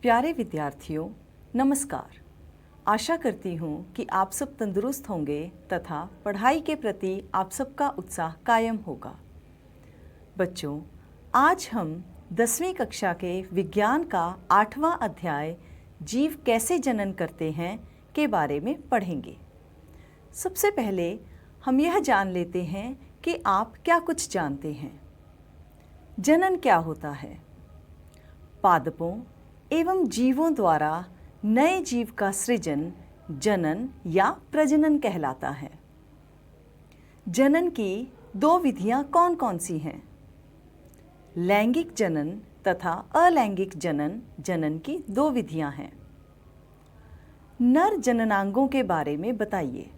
प्यारे विद्यार्थियों, नमस्कार। आशा करती हूँ कि आप सब तंदुरुस्त होंगे तथा पढ़ाई के प्रति आप सबका उत्साह कायम होगा। बच्चों, आज हम 10वीं कक्षा के विज्ञान का 8वां अध्याय जीव कैसे जनन करते हैं के बारे में पढ़ेंगे। सबसे पहले हम यह जान लेते हैं कि आप क्या कुछ जानते हैं। जनन क्या होता है? पादपों एवं जीवों द्वारा नए जीव का सृजन जनन या प्रजनन कहलाता है। जनन की दो विधियां कौन कौन सी हैं? लैंगिक जनन तथा अलैंगिक जनन जनन की दो विधियां हैं। नर जननांगों के बारे में बताइए।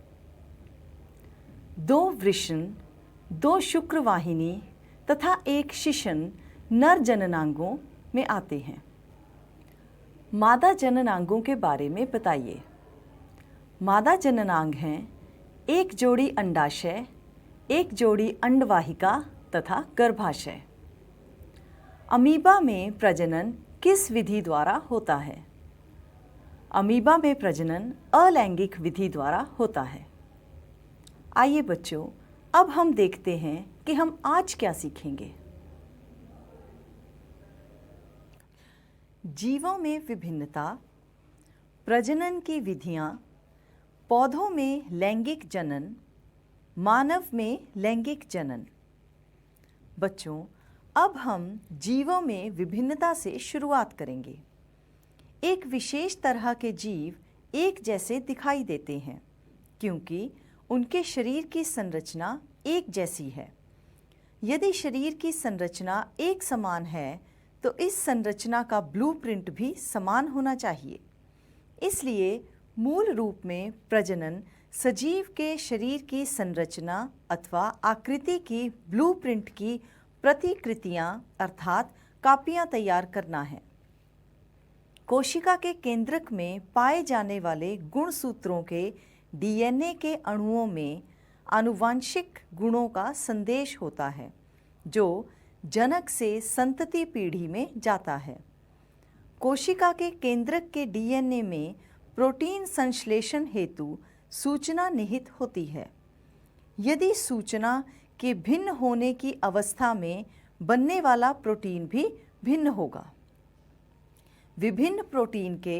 2 वृषण, 2 शुक्रवाहिनी तथा 1 शिशन नर जननांगों में आते हैं। मादा जननांगों के बारे में बताइए। मादा जननांग हैं 1 जोड़ी अंडाशय, 1 जोड़ी अंडवाहिका तथा गर्भाशय। अमीबा में प्रजनन किस विधि द्वारा होता है? अमीबा में प्रजनन अलैंगिक विधि द्वारा होता है। आइए बच्चों, अब हम देखते हैं कि हम आज क्या सीखेंगे। जीवों में विभिन्नता, प्रजनन की विधियां, पौधों में लैंगिक जनन, मानव में लैंगिक जनन। बच्चों, अब हम जीवों में विभिन्नता से शुरुआत करेंगे। एक विशेष तरह के जीव एक जैसे दिखाई देते हैं क्योंकि उनके शरीर की संरचना एक जैसी है। यदि शरीर की संरचना एक समान है तो इस संरचना का ब्लूप्रिंट भी समान होना चाहिए। इसलिए मूल रूप में प्रजनन सजीव के शरीर की संरचना अथवा आकृति की ब्लूप्रिंट की प्रतिकृतियां अर्थात कापियां तैयार करना है। कोशिका के केंद्रक में पाए जाने वाले गुणसूत्रों के डीएनए के अणुओं में आनुवांशिक गुणों का संदेश होता है जो जनक से संतति पीढ़ी में जाता है। कोशिका के केंद्रक के डीएनए में प्रोटीन संश्लेषण हेतु सूचना निहित होती है। यदि सूचना के भिन्न होने की अवस्था में बनने वाला प्रोटीन भी भिन्न होगा। विभिन्न प्रोटीन के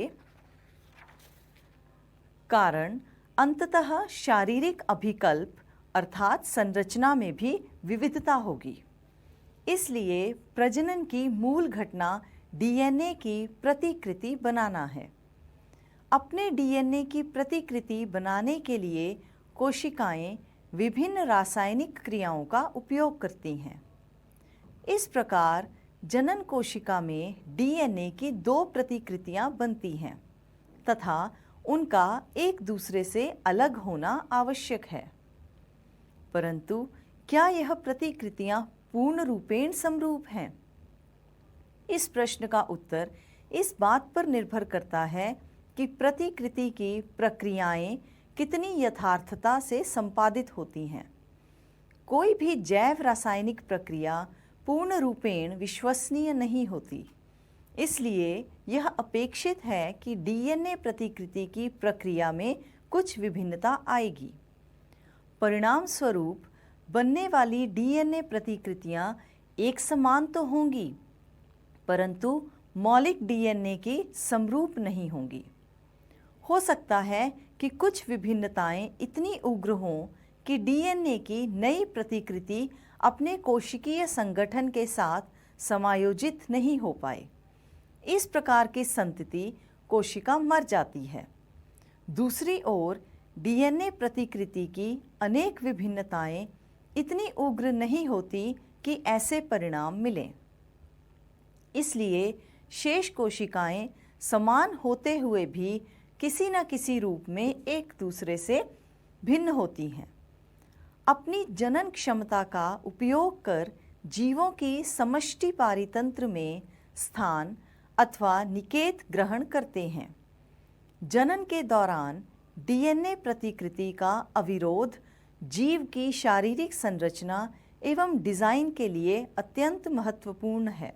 कारण अंततः शारीरिक अभिकल्प अर्थात संरचना में भी विविधता होगी। इसलिए प्रजनन की मूल घटना डीएनए की प्रतिकृति बनाना है। अपने डीएनए की प्रतिकृति बनाने के लिए कोशिकाएं विभिन्न रासायनिक क्रियाओं का उपयोग करती हैं। इस प्रकार जनन कोशिका में डीएनए की 2 प्रतिकृतियां बनती हैं तथा उनका एक दूसरे से अलग होना आवश्यक है। परंतु क्या यह प्रतिकृतियां पूर्ण रूपेण समरूप हैं? इस प्रश्न का उत्तर इस बात पर निर्भर करता है कि प्रतिकृति की प्रक्रियाएं कितनी यथार्थता से संपादित होती हैं। कोई भी जैव रासायनिक प्रक्रिया पूर्ण रूपेण विश्वसनीय नहीं होती। इसलिए यह अपेक्षित है कि डीएनए प्रतिकृति की प्रक्रिया में कुछ विभिन्नता आएगी। परिणाम स्वरूप बनने वाली डीएनए प्रतिकृतियां एक समान तो होंगी, परंतु मौलिक डीएनए की समरूप नहीं होंगी। हो सकता है कि कुछ विभिन्नताएं इतनी उग्र हों कि डीएनए की नई प्रतिकृति अपने कोशिकीय संगठन के साथ समायोजित नहीं हो पाए। इस प्रकार की संतति कोशिका मर जाती है। दूसरी ओर डीएनए प्रतिकृति की अनेक विभिन्नताएं इतनी उग्र नहीं होती कि ऐसे परिणाम मिलें। इसलिए शेष कोशिकाएं समान होते हुए भी किसी न किसी रूप में एक दूसरे से भिन्न होती हैं। अपनी जनन क्षमता का उपयोग कर जीवों की समष्टि पारितंत्र में स्थान अथवा निकेत ग्रहण करते हैं। जनन के दौरान डीएनए प्रतिकृति का अविरोध जीव की शारीरिक संरचना एवं डिज़ाइन के लिए अत्यंत महत्वपूर्ण है,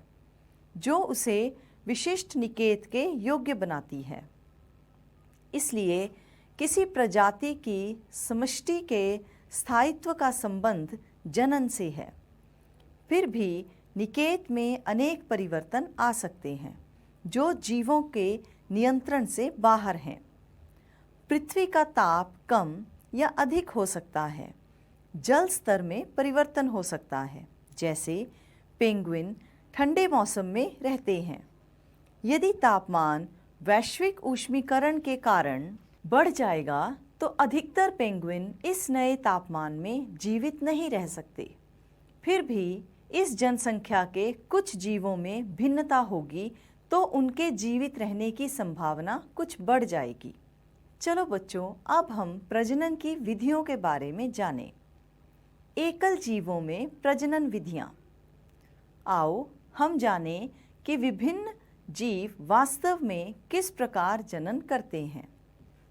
जो उसे विशिष्ट निकेत के योग्य बनाती है। इसलिए किसी प्रजाति की समष्टि के स्थायित्व का संबंध जनन से है। फिर भी निकेत में अनेक परिवर्तन आ सकते हैं जो जीवों के नियंत्रण से बाहर हैं। पृथ्वी का ताप कम या अधिक हो सकता है। जल स्तर में परिवर्तन हो सकता है, जैसे पेंगुइन ठंडे मौसम में रहते हैं। यदि तापमान वैश्विक ऊष्मीकरण के कारण बढ़ जाएगा तो अधिकतर पेंगुइन इस नए तापमान में जीवित नहीं रह सकते। फिर भी इस जनसंख्या के कुछ जीवों में भिन्नता होगी तो उनके जीवित रहने की संभावना कुछ बढ़ जाएगी। चलो बच्चों, अब हम प्रजनन की विधियों के बारे में जानें। एकल जीवों में प्रजनन विधियाँ। आओ हम जानें कि विभिन्न जीव वास्तव में किस प्रकार जनन करते हैं।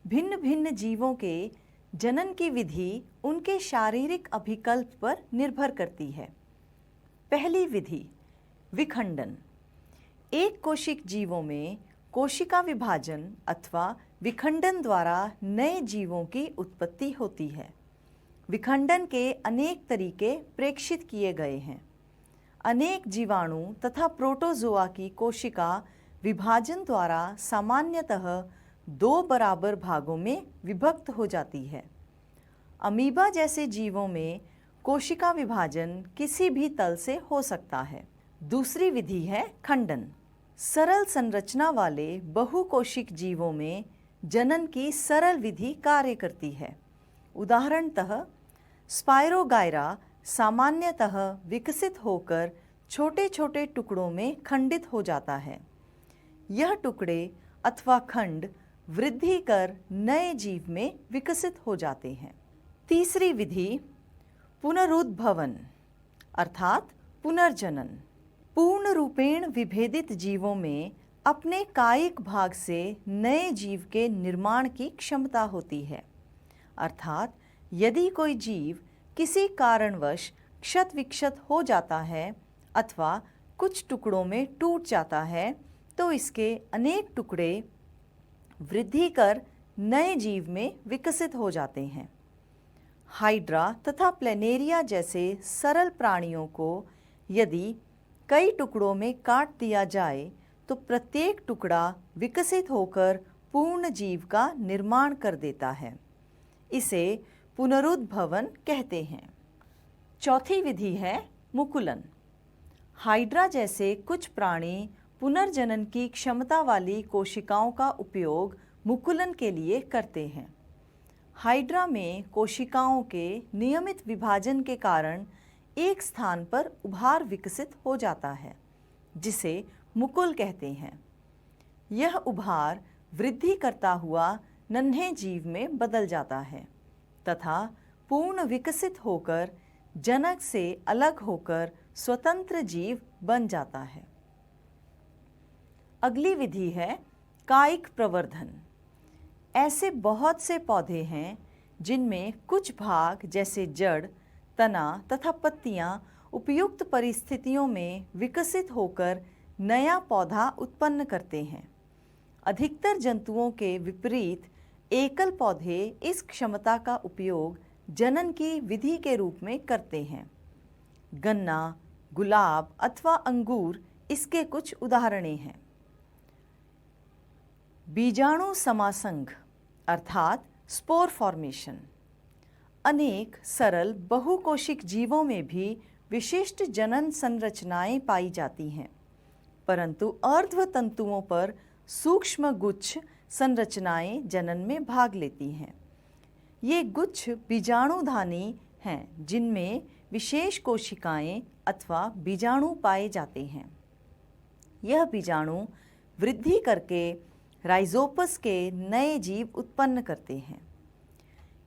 भिन्न भिन्न जीवों के जनन की विधि उनके शारीरिक अभिकल्प पर निर्भर करती है। पहली विधि, विखंडन। एक कोशिक जीवों में कोशिका विभाजन अथवा विखंडन द्वारा नए जीवों की उत्पत्ति होती है। विखंडन के अनेक तरीके प्रेक्षित किए गए हैं। अनेक जीवाणु तथा प्रोटोजोआ की कोशिका विभाजन द्वारा सामान्यतः 2 बराबर भागों में विभक्त हो जाती है। अमीबा जैसे जीवों में कोशिका विभाजन किसी भी तल से हो सकता है। दूसरी विधि है खंडन। सरल संरचना वाले बहुकोशिक जीवों में जनन की सरल विधि कार्य करती है। उदाहरणतः स्पायरोगायरा सामान्यतः विकसित होकर छोटे छोटे टुकड़ों में खंडित हो जाता है। यह टुकड़े अथवा खंड वृद्धि कर नए जीव में विकसित हो जाते हैं। तीसरी विधि पुनरुद्भवन अर्थात पुनर्जनन। पूर्ण रूपेण विभेदित जीवों में अपने कायिक भाग से नए जीव के निर्माण की क्षमता होती है। अर्थात यदि कोई जीव किसी कारणवश क्षत विक्षत हो जाता है अथवा कुछ टुकड़ों में टूट जाता है तो इसके अनेक टुकड़े वृद्धि कर नए जीव में विकसित हो जाते हैं। हाइड्रा तथा प्लेनेरिया जैसे सरल प्राणियों को यदि कई टुकड़ों में काट दिया जाए तो प्रत्येक टुकड़ा विकसित होकर पूर्ण जीव का निर्माण कर देता है। इसे पुनरुद्भवन कहते हैं। चौथी विधि है मुकुलन। हाइड्रा जैसे कुछ प्राणी पुनर्जनन की क्षमता वाली कोशिकाओं का उपयोग मुकुलन के लिए करते हैं। हाइड्रा में कोशिकाओं के नियमित विभाजन के कारण एक स्थान पर उभार विकसित हो जाता है, जिसे मुकुल कहते हैं। यह उभार वृद्धि करता हुआ नन्हे जीव में बदल जाता है तथा पूर्ण विकसित होकर जनक से अलग होकर स्वतंत्र जीव बन जाता है। अगली विधि है कायिक प्रवर्धन। ऐसे बहुत से पौधे हैं जिनमें कुछ भाग जैसे जड़, तना तथा पत्तियां उपयुक्त परिस्थितियों में विकसित होकर नया पौधा उत्पन्न करते हैं। अधिकतर जंतुओं के विपरीत एकल पौधे इस क्षमता का उपयोग जनन की विधि के रूप में करते हैं। गन्ना, गुलाब अथवा अंगूर इसके कुछ उदाहरणें हैं। बीजाणु समासंघ अर्थात स्पोर फॉर्मेशन। अनेक सरल बहुकोशिक जीवों में भी विशिष्ट जनन संरचनाएं पाई जाती हैं, परंतु अर्ध्व तंतुओं पर सूक्ष्म गुच्छ संरचनाएं जनन में भाग लेती हैं। ये गुच्छ बीजाणुधानी हैं जिनमें विशेष कोशिकाएं अथवा बीजाणु पाए जाते हैं। यह बीजाणु वृद्धि करके राइजोपस के नए जीव उत्पन्न करते हैं।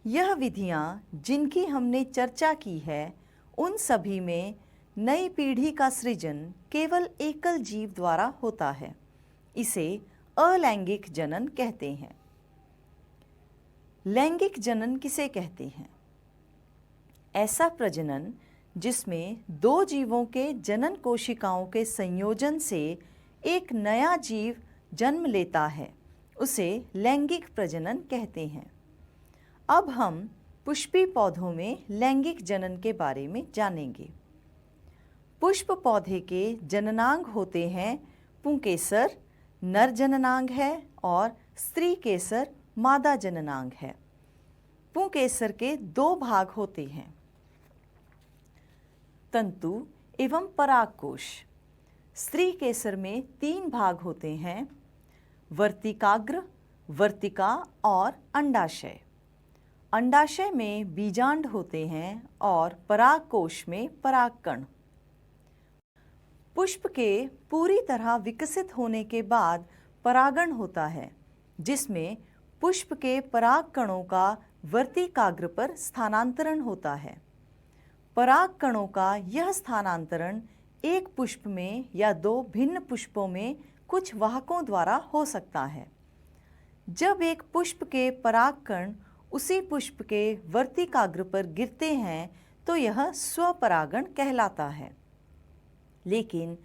यह विधियां जिनकी हमने चर्चा की है उन सभी में नई पीढ़ी का सृजन केवल एकल जीव द्वारा होता है। इसे अलैंगिक जनन कहते हैं। लैंगिक जनन किसे कहते हैं? ऐसा प्रजनन जिसमें दो जीवों के जनन कोशिकाओं के संयोजन से एक नया जीव जन्म लेता है, उसे लैंगिक प्रजनन कहते हैं। अब हम पुष्पी पौधों में लैंगिक जनन के बारे में जानेंगे। पुष्प पौधे के जननांग होते हैं पुंकेसर, नर जननांग है, और स्त्री केसर, मादा जननांग है। पुंकेसर के 2 भाग होते हैं, तंतु एवं परागकोश। स्त्री केसर में 3 भाग होते हैं, वर्तिकाग्र, वर्तिका और अंडाशय। अंडाशय में बीजांड होते हैं और परागकोश में परागकण। पुष्प के पूरी तरह विकसित होने के बाद परागण होता है, जिसमें पुष्प के परागकणों का वर्तिकाग्र पर स्थानांतरण होता है। परागकणों का यह स्थानांतरण एक पुष्प में या 2 भिन्न पुष्पों में कुछ वाहकों द्वारा हो सकता है। जब एक पुष्प के परागकण उसी पुष्प के वर्तिकाग्र पर गिरते हैं तो यह स्वपरागण कहलाता है। लेकिन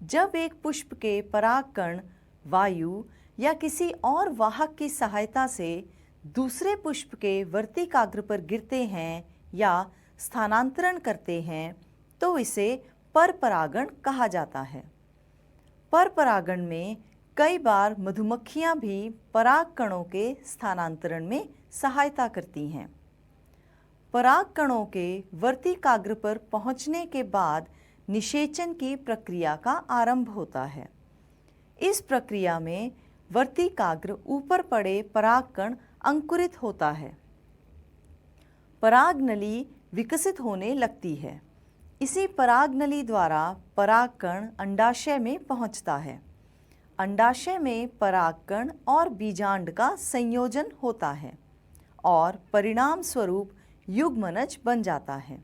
जब एक पुष्प के परागकण वायु या किसी और वाहक की सहायता से दूसरे पुष्प के वर्तिकाग्र पर गिरते हैं या स्थानांतरण करते हैं तो इसे परपरागण कहा जाता है। परपरागण में कई बार मधुमक्खियां भी परागकणों के स्थानांतरण में सहायता करती हैं। परागकणों के वर्तिकाग्र पर पहुंचने के बाद निषेचन की प्रक्रिया का आरंभ होता है। इस प्रक्रिया में वर्तिकाग्र ऊपर पड़े परागकण अंकुरित होता है। परागनली विकसित होने लगती है। इसी परागनली द्वारा परागकण अंडाशय में पहुंचता है। अंडाशय में परागकण और बीजांड का संयोजन होता है और परिणाम स्वरूप युग्मनज बन जाता है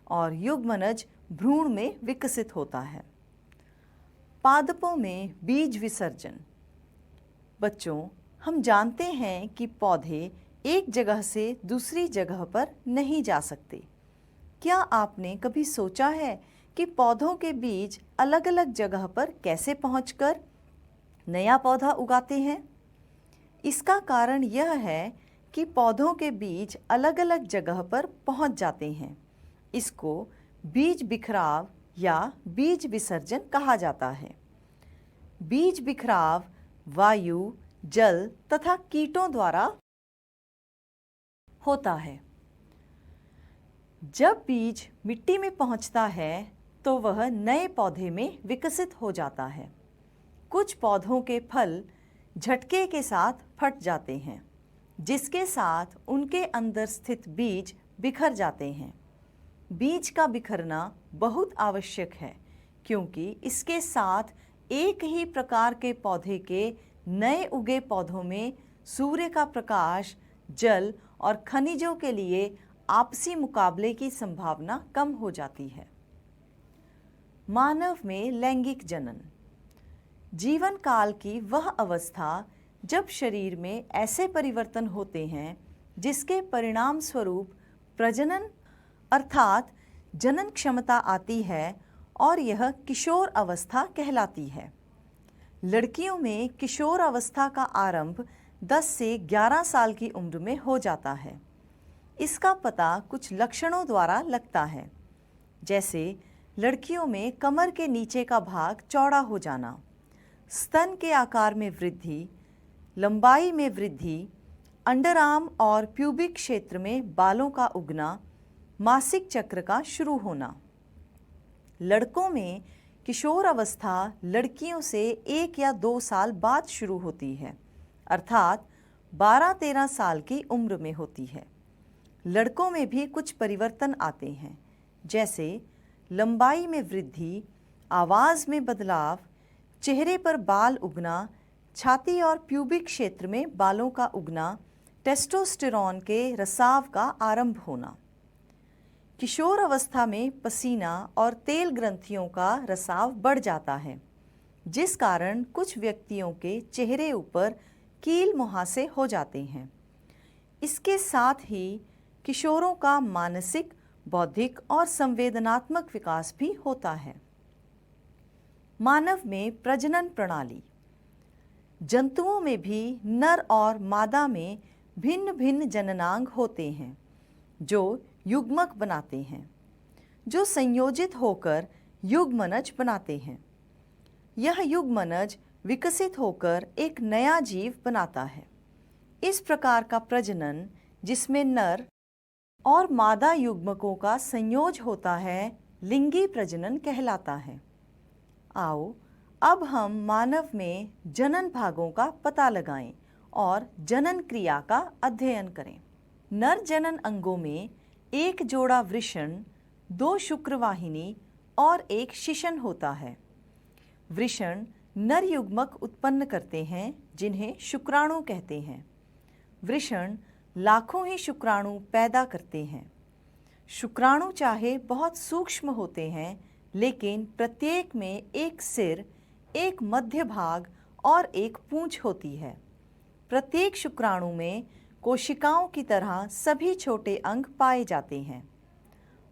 और युग्मनज भ्रूण में विकसित होता है। पादपों में बीज विसर्जन। बच्चों, हम जानते हैं कि पौधे एक जगह से दूसरी जगह पर नहीं जा सकते। क्या आपने कभी सोचा है कि पौधों के बीज अलग अलग जगह पर कैसे पहुंचकर नया पौधा उगाते हैं? इसका कारण यह है कि पौधों के बीज अलग अलग जगह पर पहुंच जाते हैं। इसको बीज बिखराव या बीज विसर्जन कहा जाता है। बीज बिखराव वायु, जल तथा कीटों द्वारा होता है। जब बीज मिट्टी में पहुंचता है तो वह नए पौधे में विकसित हो जाता है। कुछ पौधों के फल झटके के साथ फट जाते हैं, जिसके साथ उनके अंदर स्थित बीज बिखर जाते हैं। बीज का बिखरना बहुत आवश्यक है, क्योंकि इसके साथ एक ही प्रकार के पौधे के नए उगे पौधों में सूर्य का प्रकाश, जल और खनिजों के लिए आपसी मुकाबले की संभावना कम हो जाती है। मानव में लैंगिक जनन। जीवन काल की वह अवस्था जब शरीर में ऐसे परिवर्तन होते हैं जिसके परिणाम स्वरूप प्रजनन अर्थात जनन क्षमता आती है और यह किशोर अवस्था कहलाती है। लड़कियों में किशोर अवस्था का आरंभ 10 से 11 साल की उम्र में हो जाता है। इसका पता कुछ लक्षणों द्वारा लगता है, जैसे लड़कियों में कमर के नीचे का भाग चौड़ा हो जाना, स्तन के आकार में वृद्धि, लंबाई में वृद्धि, अंडरआर्म और प्यूबिक क्षेत्र में बालों का उगना, मासिक चक्र का शुरू होना। लड़कों में किशोर अवस्था लड़कियों से 1 या 2 साल बाद शुरू होती है, अर्थात 12-13 साल की उम्र में होती है। लड़कों में भी कुछ परिवर्तन आते हैं, जैसे लंबाई में वृद्धि, आवाज़ में बदलाव, चेहरे पर बाल उगना, छाती और प्यूबिक क्षेत्र में बालों का उगना, टेस्टोस्टेरॉन के रसाव का आरंभ होना। किशोर अवस्था में पसीना और तेल ग्रंथियों का रसाव बढ़ जाता है, जिस कारण कुछ व्यक्तियों के चेहरे ऊपर कील मुहासे हो जाते हैं। इसके साथ ही किशोरों का मानसिक, बौद्धिक और संवेदनात्मक विकास भी होता है। मानव में प्रजनन प्रणाली। जंतुओं में भी नर और मादा में भिन्न भिन्न जननांग होते हैं जो युग्मक बनाते हैं, जो संयोजित होकर युग्मनज बनाते हैं। यह युग्मनज विकसित होकर एक नया जीव बनाता है। इस प्रकार का प्रजनन, जिसमें नर और मादा युग्मकों का संयोज होता है, लिंगी प्रजनन कहलाता है। आओ अब हम मानव में जनन भागों का पता लगाएं और जनन क्रिया का अध्ययन करें। नर जनन अंगों में एक जोड़ा वृषण, 2 शुक्रवाहिनी और एक शिशन होता है। वृषण नर युग्मक उत्पन्न करते हैं जिन्हें शुक्राणु कहते हैं। वृषण लाखों ही शुक्राणु पैदा करते हैं। शुक्राणु चाहे बहुत सूक्ष्म होते हैं, लेकिन प्रत्येक में एक सिर, एक मध्य भाग और एक पूंछ होती है। प्रत्येक शुक्राणु में कोशिकाओं की तरह सभी छोटे अंग पाए जाते हैं।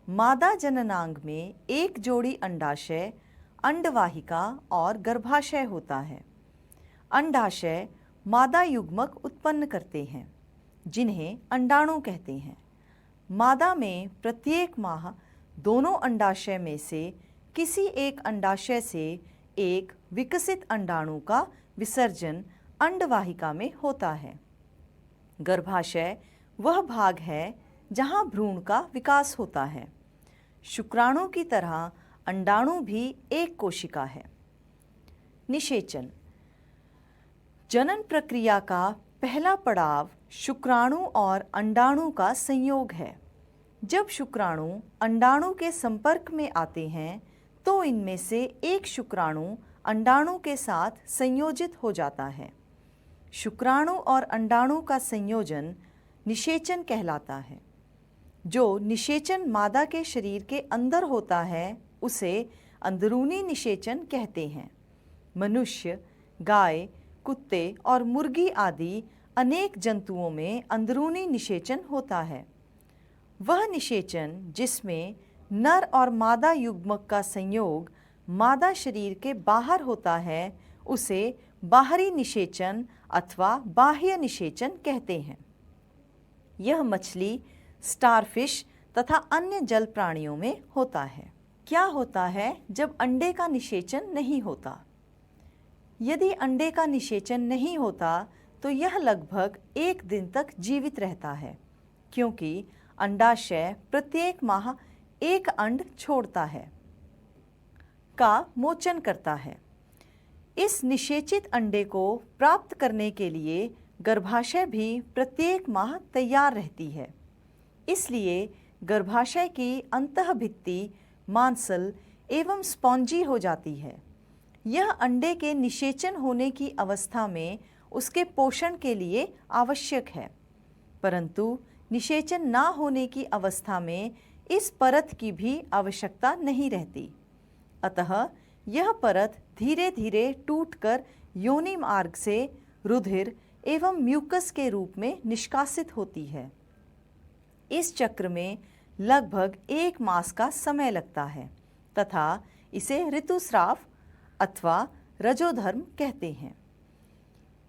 मादा जननांग में एक जोड़ी अंडाशय, अंडवाहिका और गर्भाशय होता है। अंडाशय मादा युग्मक उत्पन्न करते हैं जिन्हें अंडाणु कहते हैं। मादा में प्रत्येक माह दोनों अंडाशय में से किसी एक अंडाशय से एक विकसित अंडाणु का विसर्जन अंडवाहिका में होता है। गर्भाशय वह भाग है जहाँ भ्रूण का विकास होता है। शुक्राणु की तरह अंडाणु भी एक कोशिका है। निषेचन। जनन प्रक्रिया का पहला पड़ाव शुक्राणु और अंडाणु का संयोग है। जब शुक्राणु अंडाणु के संपर्क में आते हैं तो इनमें से एक शुक्राणु अंडाणु के साथ संयोजित हो जाता है। शुक्राणु और अंडाणु का संयोजन निषेचन कहलाता है। जो निषेचन मादा के शरीर के अंदर होता है उसे अंदरूनी निषेचन कहते हैं। मनुष्य, गाय, कुत्ते और मुर्गी आदि अनेक जंतुओं में अंदरूनी निषेचन होता है। वह निषेचन जिसमें नर और मादा युग्मक का संयोग मादा शरीर के बाहर होता है उसे बाहरी निषेचन अथवा बाह्य निषेचन कहते हैं। यह मछली, स्टारफिश तथा अन्य जल प्राणियों में होता है। क्या होता है जब अंडे का निषेचन नहीं होता? यदि अंडे का निषेचन नहीं होता तो यह लगभग 1 दिन तक जीवित रहता है, क्योंकि अंडाशय प्रत्येक माह एक अंड छोड़ता है का मोचन करता है। इस निषेचित अंडे को प्राप्त करने के लिए गर्भाशय भी प्रत्येक माह तैयार रहती है। इसलिए गर्भाशय की अंतःभित्ति मांसल एवं स्पॉन्जी हो जाती है। यह अंडे के निषेचन होने की अवस्था में उसके पोषण के लिए आवश्यक है, परंतु निषेचन ना होने की अवस्था में इस परत की भी आवश्यकता नहीं रहती। अतः यह परत धीरे धीरे टूटकर योनि मार्ग से रुधिर एवं म्यूकस के रूप में निष्कासित होती है। इस चक्र में लगभग 1 मास का समय लगता है तथा इसे ऋतुस्राव अथवा रजोधर्म कहते हैं।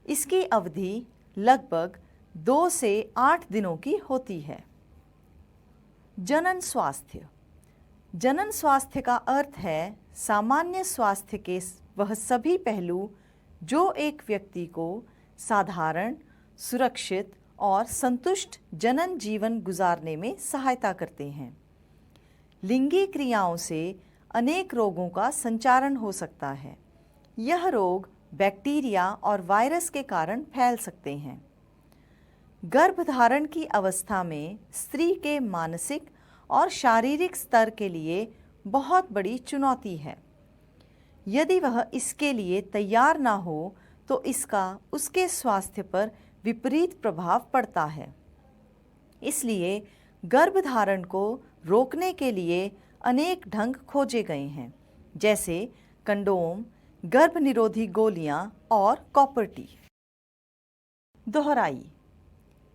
इसकी अवधि लगभग 2 से 8 दिनों की होती है। जनन स्वास्थ्य। जनन स्वास्थ्य का अर्थ है सामान्य स्वास्थ्य के वह सभी पहलू जो एक व्यक्ति को साधारण, सुरक्षित और संतुष्ट जनन जीवन गुजारने में सहायता करते हैं। लिंगी क्रियाओं से अनेक रोगों का संचारण हो सकता है। यह रोग बैक्टीरिया और वायरस के कारण फैल सकते हैं। गर्भधारण की अवस्था में स्त्री के मानसिक और शारीरिक स्तर के लिए बहुत बड़ी चुनौती है। यदि वह इसके लिए तैयार ना हो तो इसका उसके स्वास्थ्य पर विपरीत प्रभाव पड़ता है। इसलिए गर्भधारण को रोकने के लिए अनेक ढंग खोजे गए हैं, जैसे कंडोम, गर्भ निरोधी गोलियां और कॉपर टी। दोहराई।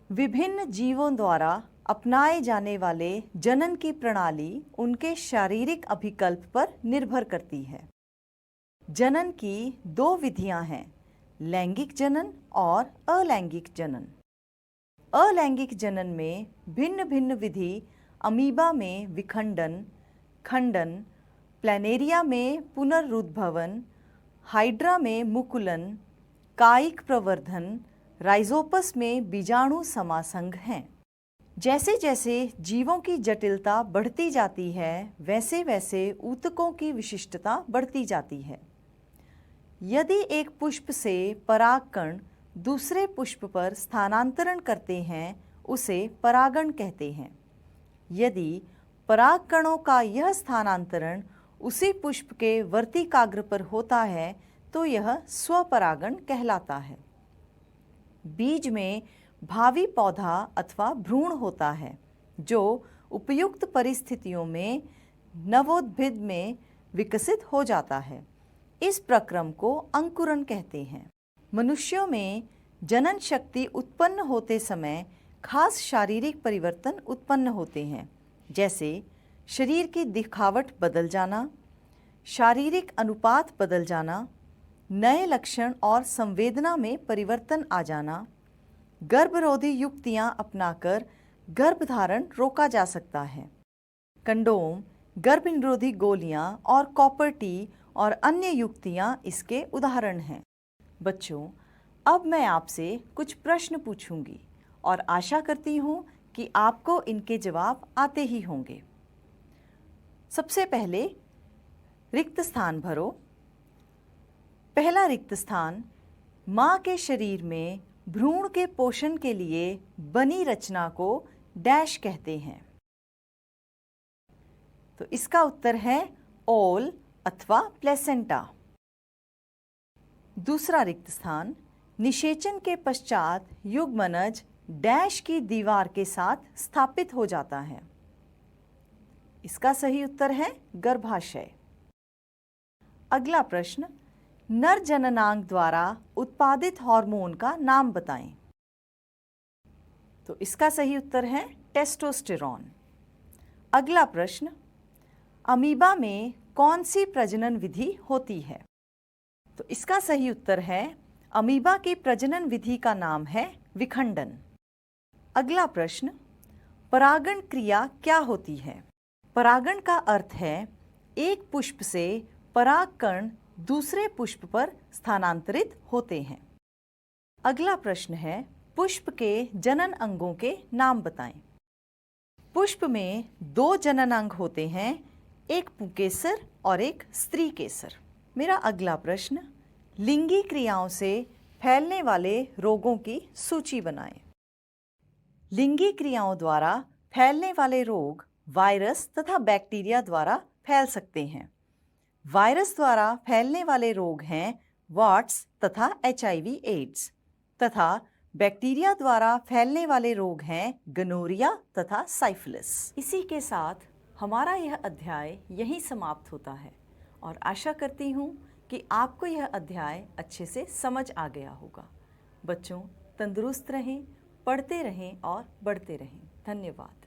विभिन्न जीवों द्वारा अपनाए जाने वाले जनन की प्रणाली उनके शारीरिक अभिकल्प पर निर्भर करती है। जनन की दो विधियां हैं, लैंगिक जनन और अलैंगिक जनन। अलैंगिक जनन में भिन्न भिन्न विधि अमीबा में विखंडन, खंडन, प्लैनेरिया में पुनरुद्भवन, हाइड्रा में मुकुलन, कायिक प्रवर्धन, राइजोपस में बीजाणु समासंग हैं। जैसे जैसे जीवों की जटिलता बढ़ती जाती है, वैसे वैसे ऊतकों की विशिष्टता बढ़ती जाती है। यदि एक पुष्प से परागकण दूसरे पुष्प पर स्थानांतरण करते हैं, उसे परागण कहते हैं। यदि परागकणों का यह स्थानांतरण उसी पुष्प के वर्तिकाग्र पर होता है, तो यह स्वपरागण कहलाता है। बीज में भावी पौधा अथवा भ्रूण होता है, जो उपयुक्त परिस्थितियों में नवोद्भिद में विकसित हो जाता है। इस प्रक्रम को अंकुरण कहते हैं। मनुष्यों में जनन शक्ति उत्पन्न होते समय खास शारीरिक परिवर्तन उत्पन्न होते हैं, जैसे शरीर की दिखावट बदल जाना, शारीरिक अनुपात बदल जाना, नए लक्षण और संवेदना में परिवर्तन आ जाना। गर्भरोधी युक्तियां अपनाकर गर्भधारण रोका जा सकता है। कंडोम, गर्भ निरोधी गोलियां और कॉपर टी और अन्य युक्तियां इसके उदाहरण हैं। बच्चों, अब मैं आपसे कुछ प्रश्न पूछूंगी और आशा करती हूँ कि आपको इनके जवाब आते ही होंगे। सबसे पहले रिक्त स्थान भरो। पहला रिक्त स्थान, माँ के शरीर में भ्रूण के पोषण के लिए बनी रचना को डैश कहते हैं। तो इसका उत्तर है ओल अथवा प्लेसेंटा। दूसरा रिक्त स्थान, निषेचन के पश्चात युग्मनज डैश की दीवार के साथ स्थापित हो जाता है। इसका सही उत्तर है गर्भाशय। अगला प्रश्न, नर जननांग द्वारा उत्पादित हार्मोन का नाम बताएं। तो इसका सही उत्तर है टेस्टोस्टेरॉन। अगला प्रश्न, अमीबा में कौन सी प्रजनन विधि होती है? तो इसका सही उत्तर है अमीबा की प्रजनन विधि का नाम है विखंडन। अगला प्रश्न, परागण क्रिया क्या होती है? परागण का अर्थ है एक पुष्प से परागकण दूसरे पुष्प पर स्थानांतरित होते हैं। अगला प्रश्न है, पुष्प के जनन अंगों के नाम बताएं। पुष्प में दो जनन अंग होते हैं, एक पुंकेसर और एक स्त्री केसर। मेरा अगला प्रश्न, लिंगी क्रियाओं से फैलने वाले रोगों की सूची बनाएं। लिंगी क्रियाओं द्वारा फैलने वाले रोग वायरस तथा बैक्टीरिया द्वारा फैल सकते हैं। वायरस द्वारा फैलने वाले रोग हैं वॉट्स तथा HIV एड्स, तथा बैक्टीरिया द्वारा फैलने वाले रोग हैं गनोरिया तथा साइफिलिस। इसी के साथ हमारा यह अध्याय यहीं समाप्त होता है और आशा करती हूँ कि आपको यह अध्याय अच्छे से समझ आ गया होगा। बच्चों, तंदुरुस्त रहें, पढ़ते रहें और बढ़ते रहें। धन्यवाद।